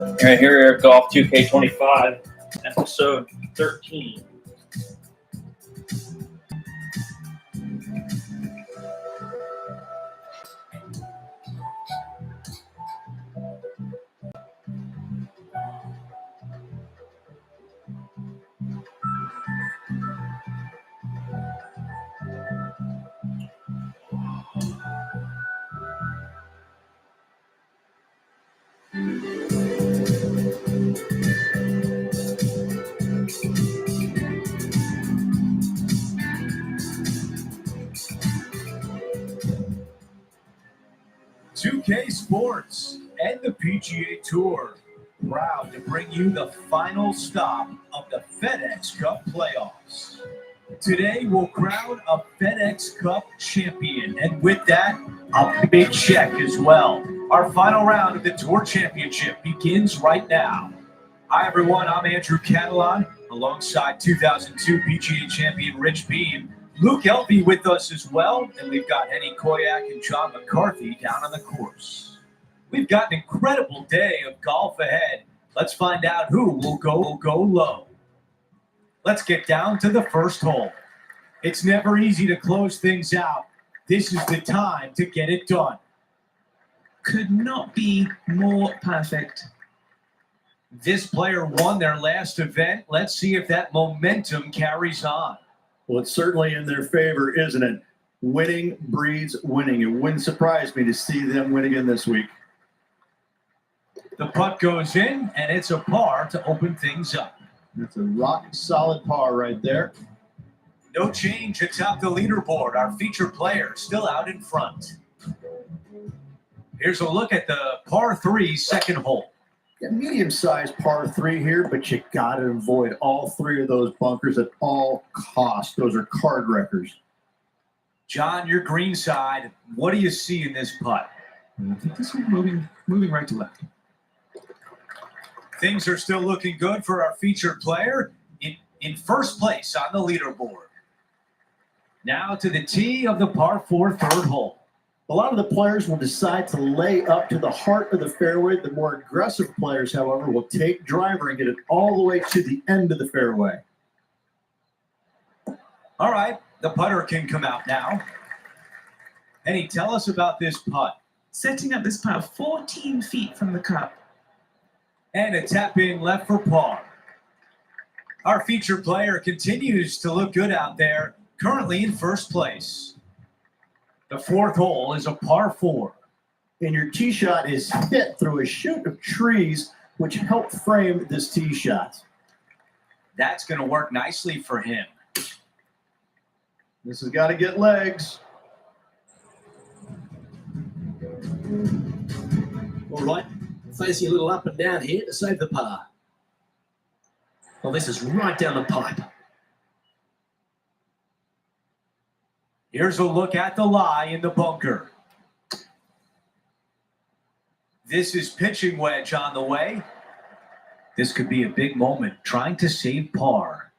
Right here at Golf 2K25, episode 13. .2K Sports and the PGA Tour proud to bring you the final stop of the FedEx Cup playoffs. Today we'll crown a FedEx Cup champion, and with that, a big check as well. Our final round of the Tour Championship begins right now. Hi everyone, I'm Andrew Catalan, alongside 2002 PGA champion Rich Beam. Luke Elvey with us as well, and we've got Henny Koyak and John McCarthy down on the course. We've got an incredible day of golf ahead. Let's find out who will go low. Let's get down to the first hole. It's never easy to close things out. This is the time to get it done. Could not be more perfect. This player won their last event. Let's see if that momentum carries on. Well, it's certainly in their favor, isn't it? Winning breeds winning. It wouldn't surprise me to see them win again this week. The putt goes in, and it's a par to open things up. That's a rock-solid par right there. No change atop the leaderboard. Our featured player still out in front. Here's a look at the par 3 second hole. Yeah, medium-sized par 3 here, but you got to avoid all 3 of those bunkers at all costs. Those are card wreckers. John, your green side, what do you see in this putt? I think this one's moving right to left. Things are still looking good for our featured player in first place on the leaderboard. Now to the tee of the par 4 third hole. A lot of the players will decide to lay up to the heart of the fairway. The more aggressive players, however, will take driver and get it all the way to the end of the fairway. All right, the putter can come out now. Henny, tell us about this putt. Setting up this putt 14 feet from the cup. And a tap in left for par. Our featured player continues to look good out there, currently in first place. The fourth hole is a par 4. And your tee shot is hit through a chute of trees, which helped frame this tee shot. That's going to work nicely for him. This has got to get legs. All right, facing a little up and down here to save the par. Well, this is right down the pipe. Here's a look at the lie in the bunker. This is pitching wedge on the way. This could be a big moment, trying to save par.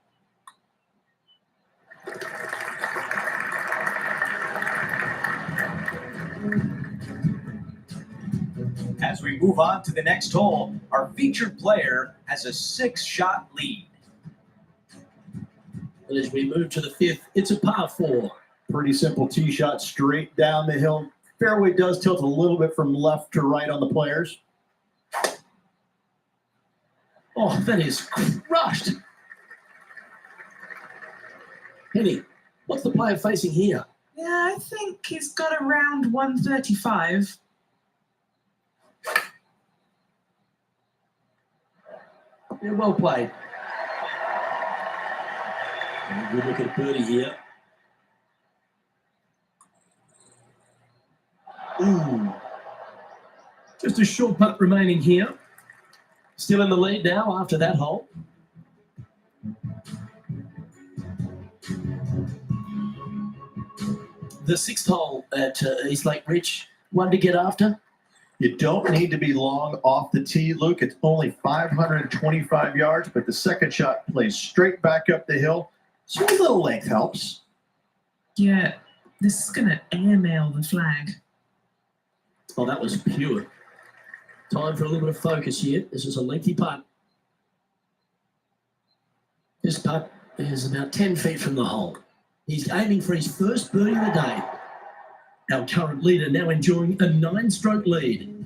As we move on to the next hole, our featured player has a 6-shot lead. And as we move to the 5th, it's a par 4. Pretty simple tee shot straight down the hill. Fairway does tilt a little bit from left to right on the players. Oh, that is crushed. Henny, what's the player facing here? Yeah, I think he's got around 135. Yeah, well played. And a good look at birdie here. Ooh. Just a short putt remaining here. Still in the lead now after that hole. The 6th hole at East Lake Rich, one to get after. You don't need to be long off the tee, Luke. It's only 525 yards, but the second shot plays straight back up the hill. So a little length helps. Yeah, this is going to airmail the flag. Oh, that was pure. Time for a little bit of focus here. This is a lengthy putt. This putt is about 10 feet from the hole. He's aiming for his first birdie of the day. Our current leader now enjoying a 9-stroke lead.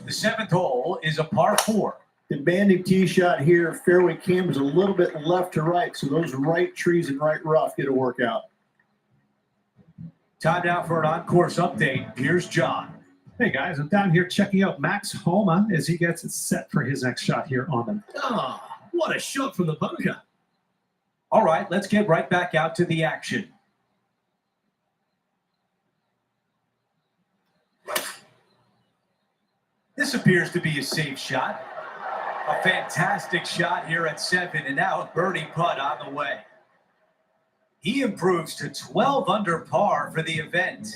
The 7th hole is a par 4. Demanding tee shot here. Fairway cam is a little bit left to right, so those right trees and right rough get a workout. Time now for an on-course update. Here's John. Hey guys, I'm down here checking out Max Homa as he gets it set for his next shot here on them. Ah, what a shot from the bunker. All right, let's get right back out to the action. This appears to be a safe shot. A fantastic shot here at 7, and now a birdie putt on the way. He improves to 12 under par for the event.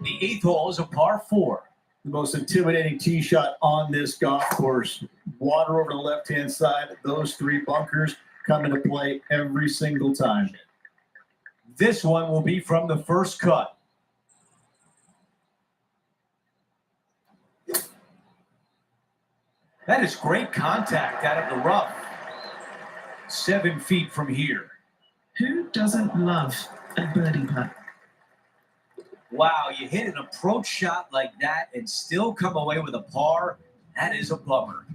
The 8th hole is a par 4. The most intimidating tee shot on this golf course. Water over the left-hand side. Those 3 bunkers come into play every single time. This one will be from the first cut. That is great contact out of the rough. 7 feet from here. Who doesn't love a birdie putt? Wow, you hit an approach shot like that and still come away with a par. That is a bummer.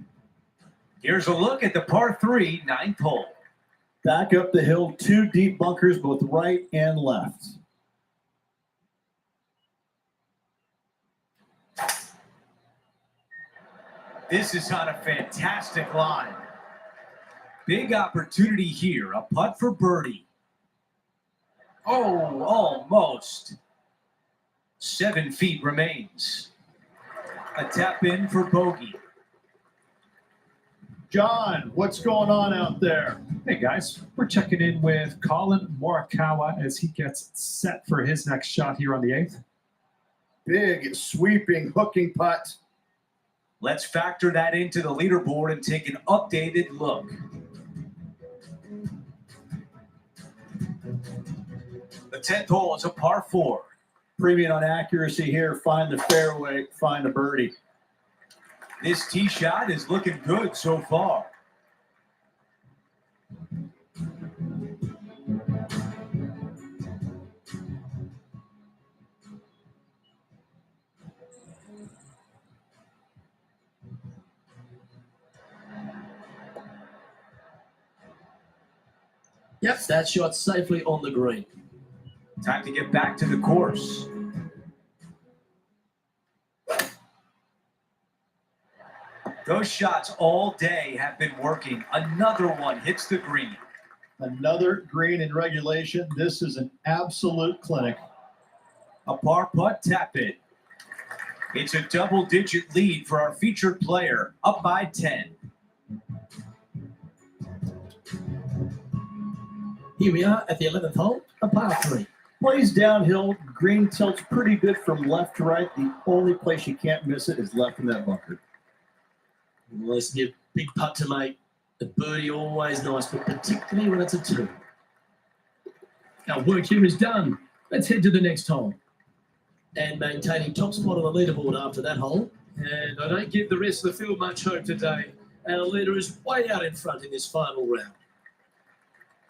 Here's a look at the par 3, 9th hole. Back up the hill, 2 deep bunkers, both right and left. This is on a fantastic line. Big opportunity here. A putt for birdie. Oh, almost. 7 feet remains. A tap in for bogey. John, what's going on out there? Hey guys, we're checking in with Colin Morikawa as he gets set for his next shot here on the 8th. Big, sweeping, hooking putt. Let's factor that into the leaderboard and take an updated look. The 10th hole is a par 4. Premium on accuracy here. Find the fairway, find a birdie. This tee shot is looking good so far. Yep, that shot safely on the green. Time to get back to the course. Those shots all day have been working. Another one hits the green. Another green in regulation. This is an absolute clinic. A par putt tap in. It's a double-digit lead for our featured player, up by 10. Here we are at the 11th hole, a par 3. Plays downhill. Green tilts pretty good from left to right. The only place you can't miss it is left in that bunker. Well, this is a big putt to make. The birdie always nice, but particularly when it's a 2. Our work here is done. Let's head to the next hole. And maintaining top spot on the leaderboard after that hole. And I don't give the rest of the field much hope today. Our leader is way out in front in this final round.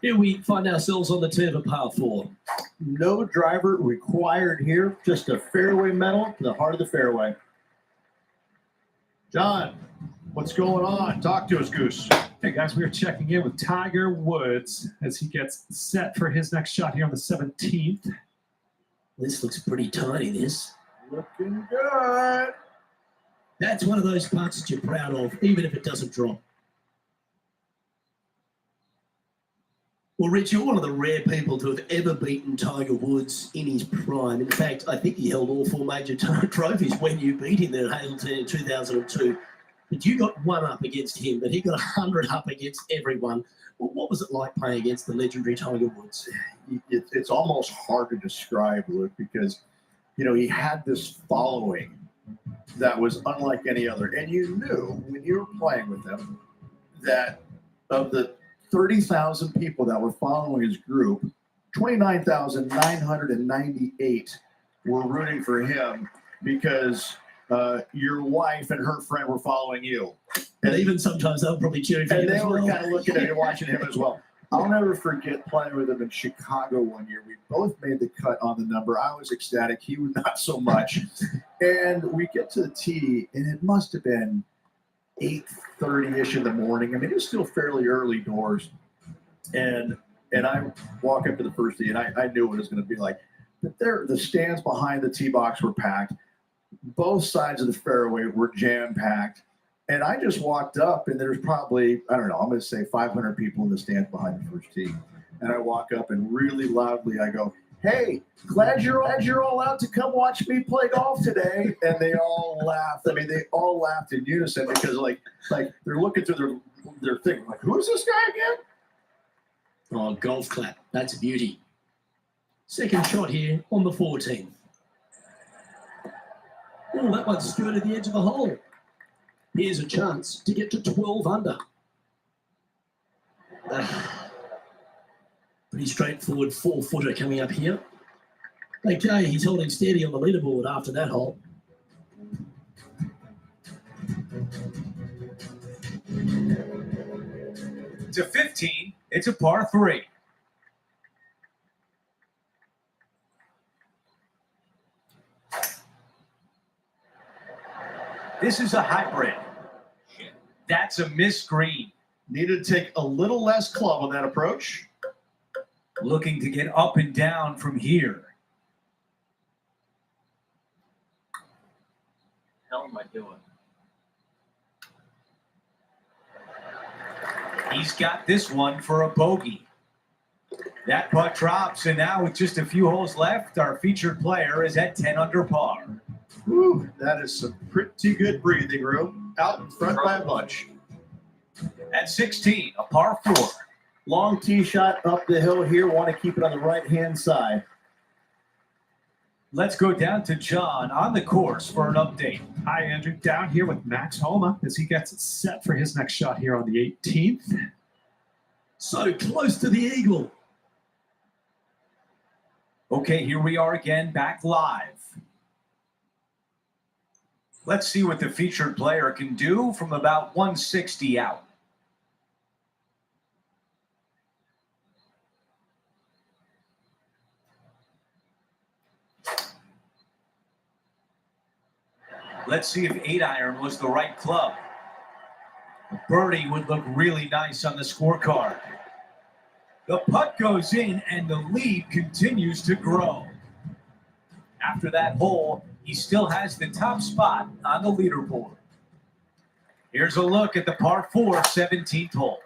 Here we find ourselves on the tee of a par 4. No driver required here. Just a fairway metal to the heart of the fairway. John, what's going on? Talk to us, Goose. Hey guys, we are checking in with Tiger Woods as he gets set for his next shot here on the 17th. This looks pretty tiny, this. Looking good. That's one of those putts that you're proud of, even if it doesn't drop. Well, Rich, you're one of the rare people to have ever beaten Tiger Woods in his prime. In fact, I think he held all 4 major trophies when you beat him there at Hazleton in 2002. But you got 1 up against him, but he got 100 up against everyone. Well, what was it like playing against the legendary Tiger Woods? It's almost hard to describe, Luke, because, he had this following that was unlike any other. And you knew when you were playing with him that of the 30,000 people that were following his group, 29,998 were rooting for him because your wife and her friend were following you. And even sometimes they were probably cheering for And you they as were well. kind of looking at you, watching him as well. I'll never forget playing with him in Chicago one year. We both made the cut on the number. I was ecstatic. He was not so much. And we get to the tee, and it must have been 8:30-ish in the morning. I mean, it was still fairly early doors. And I walk up to the first tee, and I knew what it was going to be like. But the stands behind the tee box were packed. Both sides of the fairway were jam-packed. And I just walked up, and there's probably, I don't know, I'm going to say 500 people in the stands behind the first tee. And I walk up, and really loudly I go, "Hey, glad you're all out to come watch me play golf today." And they all laughed. I mean, they all laughed in unison because, like they're looking through their thing. Like, who's this guy again? Oh, golf clap. That's a beauty. Second shot here on the 14th. Oh, that one skirted the edge of the hole. Here's a chance to get to 12 under. Pretty straightforward 4-footer coming up here. Okay, he's holding steady on the leaderboard after that hole. To 15, it's a par 3. This is a hybrid. That's a missed green. Needed to take a little less club on that approach. Looking to get up and down from here. Hell am I doing? He's got this one for a bogey. That putt drops, and now with just a few holes left, our featured player is at 10 under par. Whew, that is some pretty good breathing room. Out in front by a bunch. At 16, a par 4. Long tee shot up the hill here. Want to keep it on the right-hand side. Let's go down to John on the course for an update. Hi, Andrew. Down here with Max Homa as he gets set for his next shot here on the 18th. So close to the eagle. Okay, here we are again, back live. Let's see what the featured player can do from about 160 out. Let's see if 8-iron was the right club. A birdie would look really nice on the scorecard. The putt goes in, and the lead continues to grow. After that hole, he still has the top spot on the leaderboard. Here's a look at the par 4 17th hole.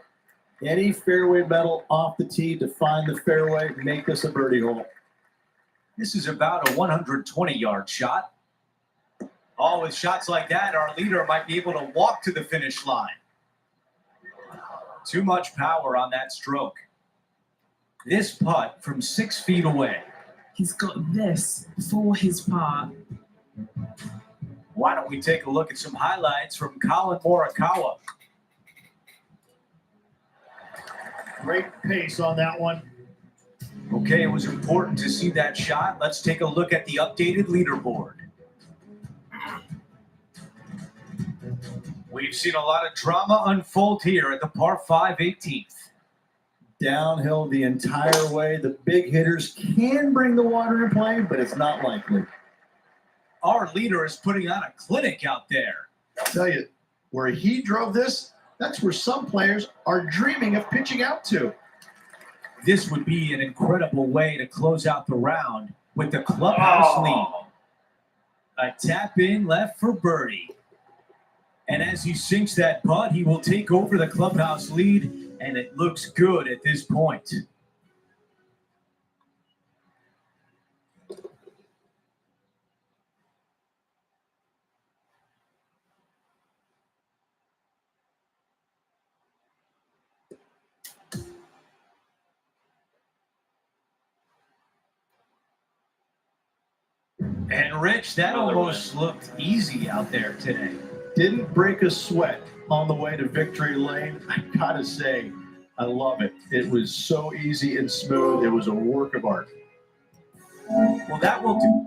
Any fairway metal off the tee to find the fairway, make this a birdie hole. This is about a 120-yard shot. Oh, with shots like that, our leader might be able to walk to the finish line. Too much power on that stroke. This putt from 6 feet away. He's got this for his par. Why don't we take a look at some highlights from Colin Morikawa? Great pace on that one. Okay, it was important to see that shot. Let's take a look at the updated leaderboard. We've seen a lot of drama unfold here at the par 5 18th. Downhill the entire way. The big hitters can bring the water in play, but it's not likely. Our leader is putting on a clinic out there. I'll tell you, where he drove this, that's where some players are dreaming of pitching out to. This would be an incredible way to close out the round with the clubhouse lead. A tap in left for birdie. And as he sinks that putt, he will take over the clubhouse lead, and it looks good at this point. And Rich, that almost looked easy out there today. Didn't break a sweat on the way to victory lane. I gotta say, I love it. It was so easy and smooth. It was a work of art. Well, that will do.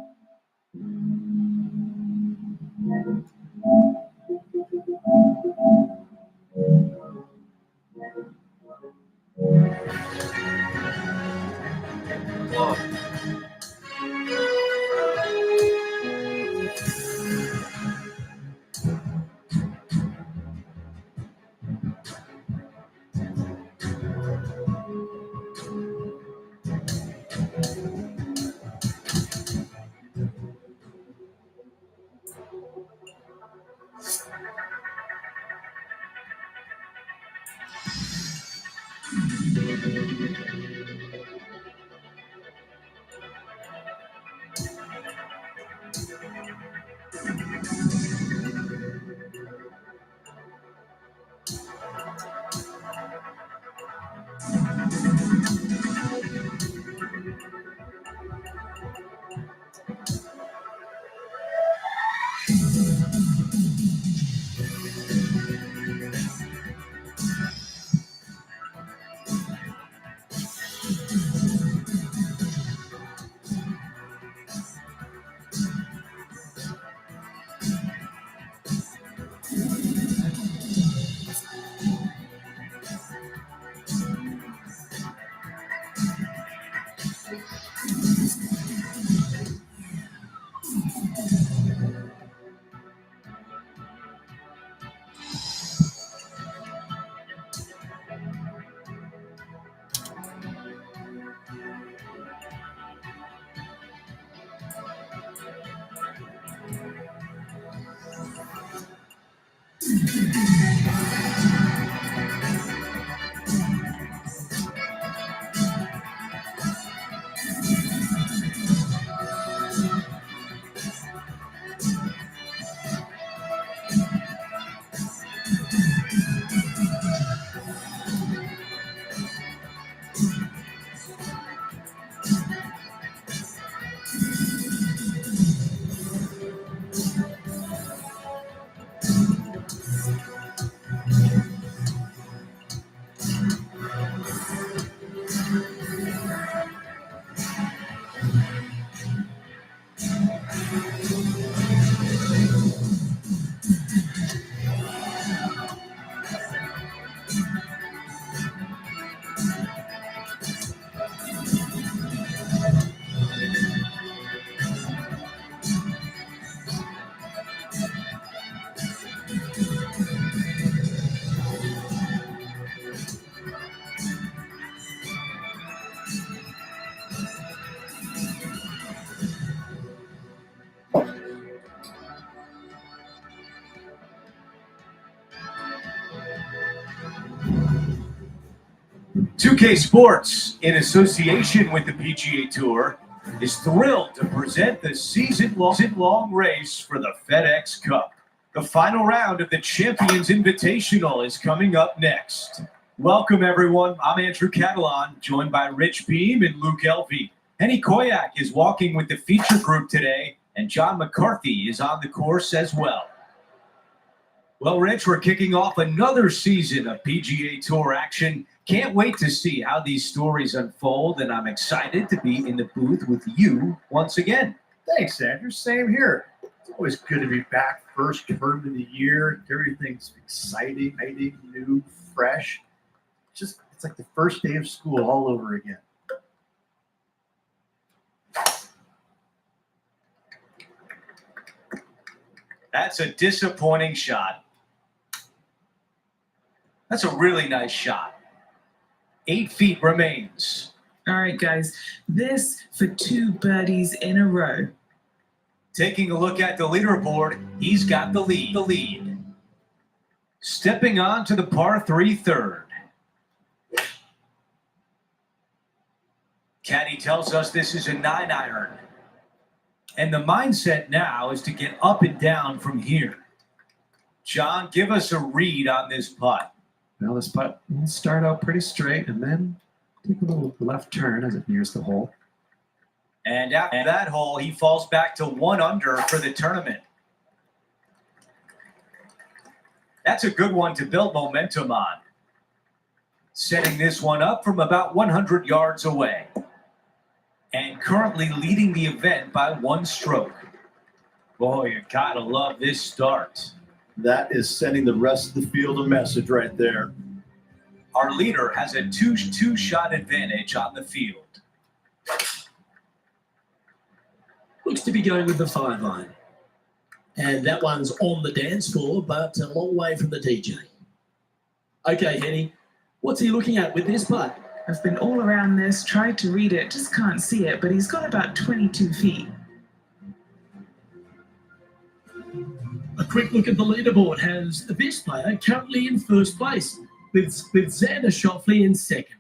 "2K Sports, in association with the PGA Tour, is thrilled to present the season-long race for the FedEx Cup. The final round of the Champions Invitational is coming up next. Welcome, everyone. I'm Andrew Catalan, joined by Rich Beam and Luke Elvey. Henny Koyak is walking with the feature group today, and John McCarthy is on the course as well. Well, Rich, we're kicking off another season of PGA Tour action. Can't wait to see how these stories unfold, and I'm excited to be in the booth with you once again. Thanks, Andrew. Same here. It's always good to be back. First term of the year. Everything's exciting, new, fresh. It's like the first day of school all over again. That's a disappointing shot. That's a really nice shot. 8 feet remains. All right, guys. This for 2 birdies in a row. Taking a look at the leaderboard, he's got the lead. Stepping on to the par 3 third. Caddy tells us this is a 9-iron. And the mindset now is to get up and down from here. John, give us a read on this putt. Well, this putt will start out pretty straight and then take a little left turn as it nears the hole. And after that hole, he falls back to 1 under for the tournament. That's a good one to build momentum on. Setting this one up from about 100 yards away. And currently leading the event by 1 stroke. Boy, you gotta love this start. That is sending the rest of the field a message right there. Our leader has a two-shot advantage on the field. Looks to be going with the 5 iron. And that one's on the dance floor, but a long way from the DJ. Okay, Henny, what's he looking at with this putt? I've been all around this, tried to read it, just can't see it, but he's got about 22 feet. A quick look at the leaderboard has this player currently in first place, with Xander Schauffele in second.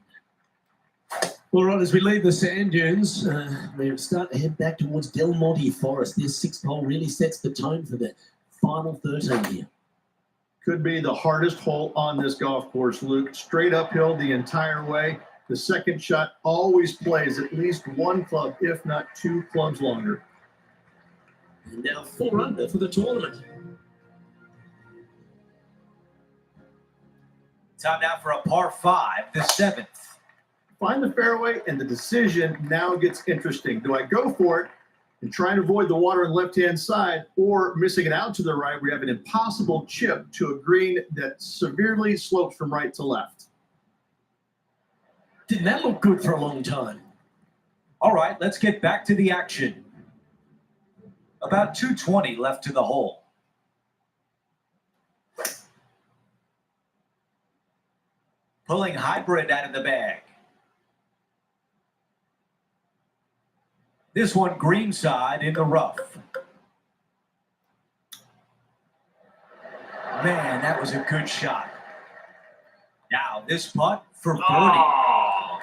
All right, as we leave the sand dunes, we start to head back towards Del Monte Forest. This 6th hole really sets the tone for the final 13 here. Could be the hardest hole on this golf course, Luke. Straight uphill the entire way. The second shot always plays at least 1 club, if not 2 clubs longer. And now 4 under for the tournament. Time now for a par 5, the 7th. Find the fairway, and the decision now gets interesting. Do I go for it and try and avoid the water on the left-hand side, or missing it out to the right, we have an impossible chip to a green that severely slopes from right to left? Didn't that look good for a long time? All right, let's get back to the action. About 220 left to the hole. Pulling hybrid out of the bag. This one greenside in the rough. Man, that was a good shot. Now this putt for birdie. Oh,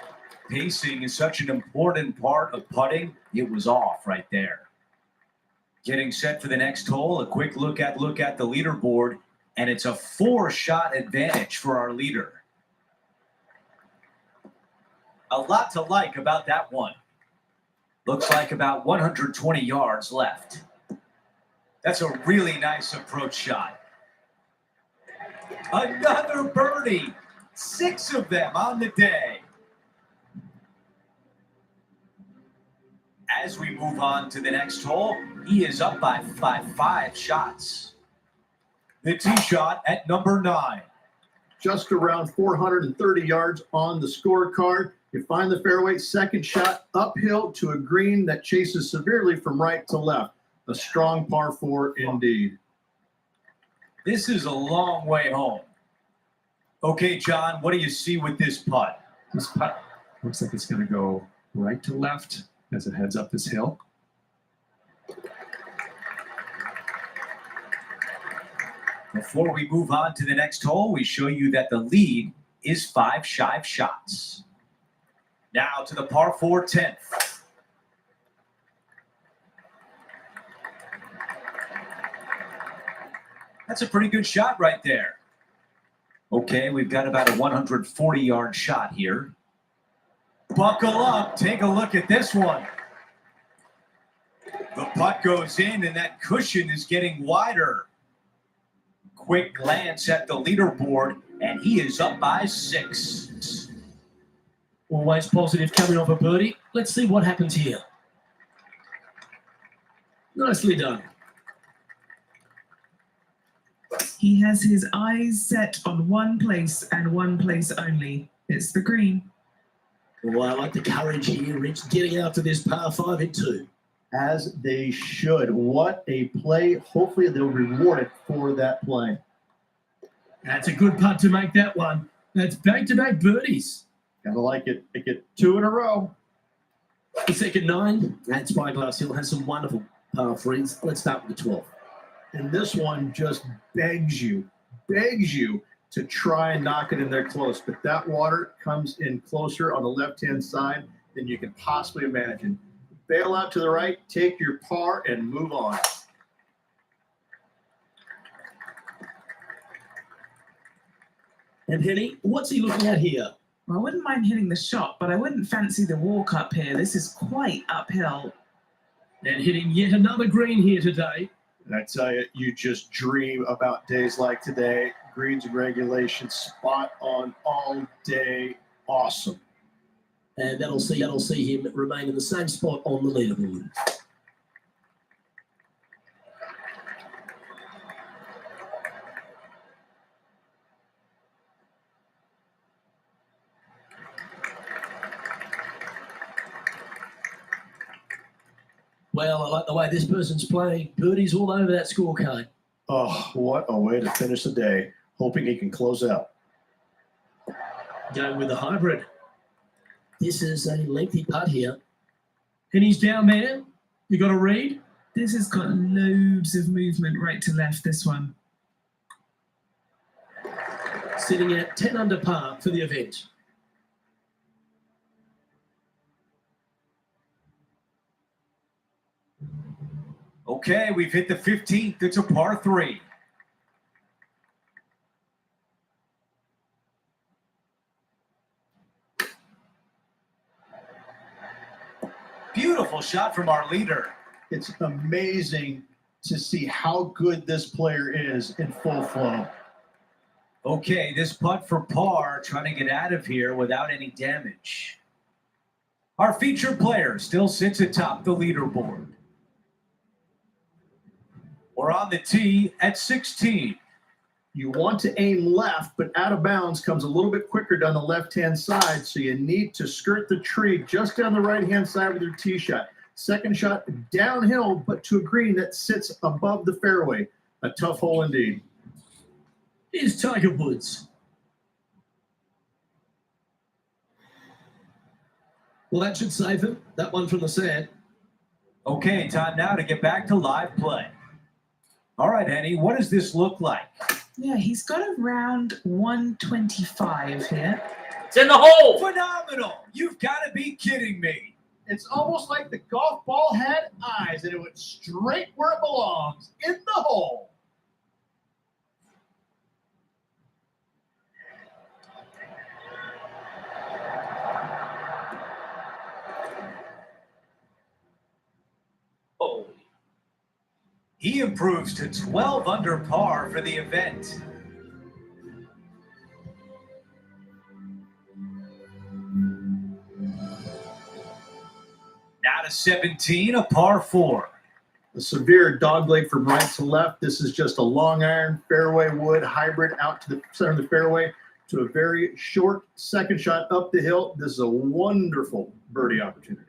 Pacing is such an important part of putting. It was off right there. Getting set for the next hole. A quick look at the leaderboard, and it's a 4-shot advantage for our leader. A lot to like about that one. Looks like about 120 yards left. That's a really nice approach shot. Another birdie. 6 of them on the day. As we move on to the next hole, he is up by 5 shots. The tee shot at number 9. Just around 430 yards on the scorecard. You find the fairway, second shot uphill to a green that chases severely from right to left. A strong par 4 indeed. This is a long way home. Okay, John, what do you see with this putt? This putt looks like it's going to go right to left as it heads up this hill. Before we move on to the next hole, we show you that the lead is 5 shots. Now to the par 4 10th. That's a pretty good shot right there. Okay, we've got about a 140-yard shot here. Buckle up, take a look at this one. The putt goes in, and that cushion is getting wider. Quick glance at the leaderboard, and he is up by 6. Always positive coming off a birdie. Let's see what happens here. Nicely done. He has his eyes set on one place and one place only. It's the green. Well, I like the courage here, Rich, getting after this par 5 in 2. As they should. What a play. Hopefully they'll reward it for that play. That's a good putt to make that one. That's back-to-back birdies. Gotta like it. They get 2 in a row. The second 9, that Spyglass Hill has some wonderful par 3s. Let's start with the 12th. And this one just begs you to try and knock it in there close. But that water comes in closer on the left-hand side than you can possibly imagine. Bail out to the right, take your par, and move on. And Henny, what's he looking at here? Well, I wouldn't mind hitting the shot, but I wouldn't fancy the walk up here. This is quite uphill. And hitting yet another green here today. And I tell you, you just dream about days like today. Greens and regulations, spot on all day. Awesome. And that'll see him remain in the same spot on the leaderboard. Well, I like the way this person's playing. Birdies all over that scorecard. Oh, what a way to finish the day. Hoping he can close out. Going with the hybrid. This is a lengthy putt here. And he's down there. You got to read. This has got loads of movement right to left, this one. Sitting at 10 under par for the event. Okay, we've hit the 15th. It's a par 3. Beautiful shot from our leader. It's amazing to see how good this player is in full flow. Okay, this putt for par, trying to get out of here without any damage. Our featured player still sits atop the leaderboard. We're on the tee at 16. You want to aim left, but out of bounds comes a little bit quicker down the left-hand side, so you need to skirt the tree just down the right-hand side with your tee shot. Second shot downhill, but to a green that sits above the fairway. A tough hole indeed. Here's Tiger Woods. Well, that should save him. That one from the sand. Okay, time now to get back to live play. All right, Henny, what does this look like? Yeah, he's got around 125 here. It's in the hole. Phenomenal! You've got to be kidding me. It's almost like the golf ball had eyes and it went straight where it belongs, in the hole. Oh, He improves to 12 under par for the event. Now to 17, a par 4. A severe dogleg from right to left. This is just a long iron fairway wood hybrid out to the center of the fairway to a very short second shot up the hill. This is a wonderful birdie opportunity.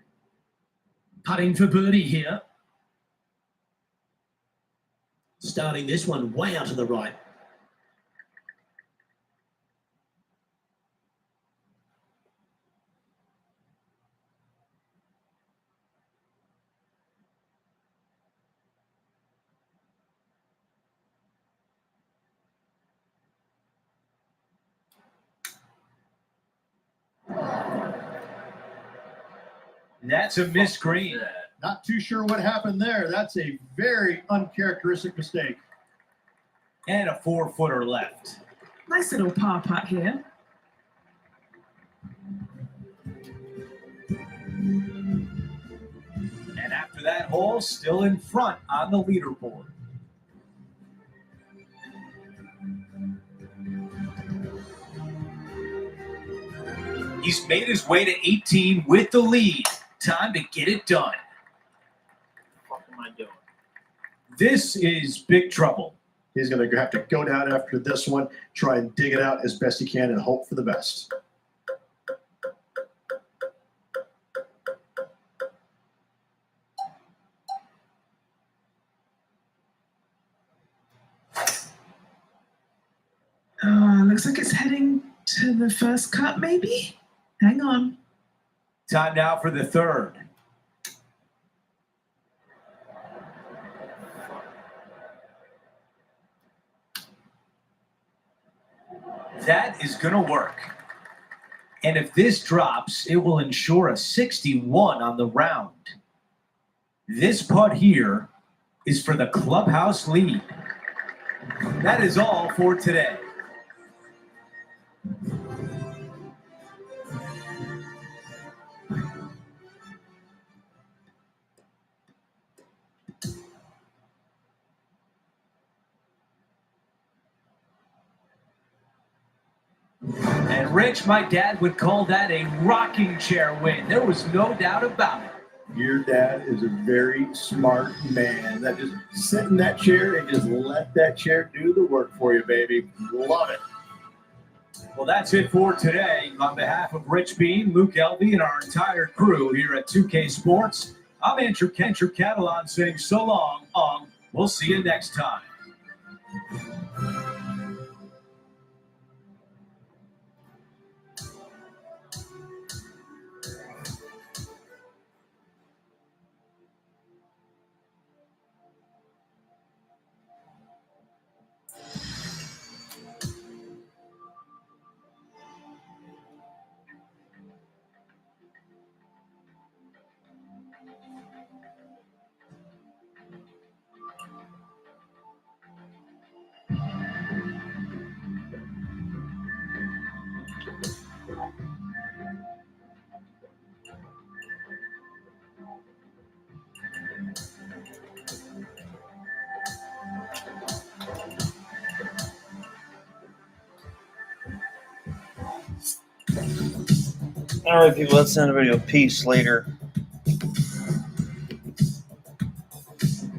Putting for birdie here. Starting this one way out to the right. That's a missed green. Not too sure what happened there. That's a very uncharacteristic mistake. And a 4-footer left. Nice little par putt here. And after that hole, still in front on the leaderboard. He's made his way to 18 with the lead. Time to get it done. what am I doing? This is big trouble. He's going to have to go down after this one, try and dig it out as best he can and hope for the best. Looks like it's heading to the first cut, maybe? Hang on. Time now for the third. That is going to work. And if this drops, it will ensure a 61 on the round. This putt here is for the clubhouse lead. That is all for today. And Rich, my dad would call that a rocking chair win. There was no doubt about it. Your dad is a very smart man. That just sit in that chair and just let that chair do the work for you, baby. Love it. Well, that's it for today. On behalf of Rich Bean, Luke Elvey, and our entire crew here at 2K Sports, I'm Andrew Catalan saying so long. We'll see you next time. All right, people, let's send everybody a peace later.